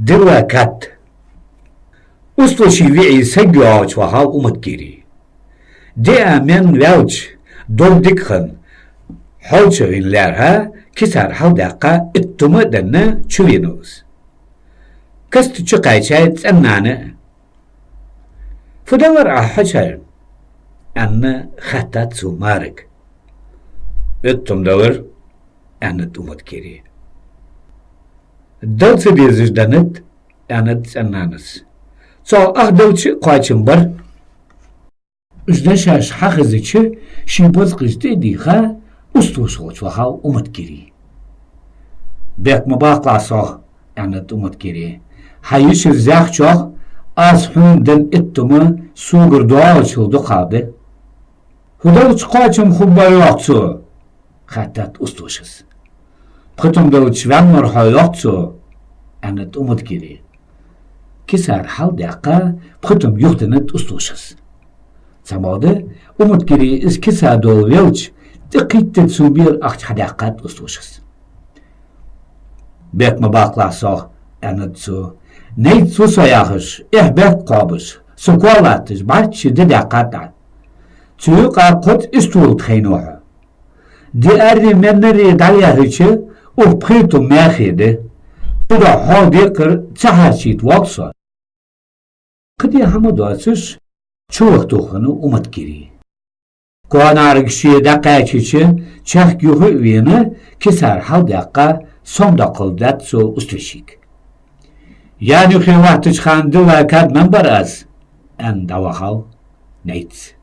دلوقت استوشی وی سگیاج و ها اومد گیری دی امن ویوچ دول دکخن حوچغینler ha kisar hawdaqa ittuma danna chuvinoz kastu chiqaychay tsannana fudawar ahachar anna khatat sumarik ittum dawar anna umad kiri dawtsi dizijdanit anna tsannanas so dawchi qachimbar ازدشاش حقزچه شیباز قشته دیخه استوشوچ و ها اومد گیری بیک مباقلا ساخ انت اومد گیری hayış zəx çox az hündən etdimi suğur dua açıldı qadı hudav çıxaçım xubbayaqçı xəttat ustuşuz pıtımda uçvan marhayaqçı anat umut giri kisar hal daqa pıtım yuxdinat ustuşuz Samadı umut giri is kisar dol velç diqqittet subir aqç hadaqat ustuşuz bek mabaqla sox anat su Neyt su sayağış, ehbet qabış, suqalatış, barçı dedaqata. Çuyuqa qut istul txeynuha. Diğeri menleri dalyahıçı, ufqitu mehidi. Tuda hadi qır çahaçit vaqsa. Qidi hamadasış, çuq tuğunu umut giri. Qoanargışı daqaçıçı, çah yuhu üyeni, kisar haldaqa, somda qıldat su ustuşik. Yani خیواتش خانده و کد من براز ان دواخاو نیت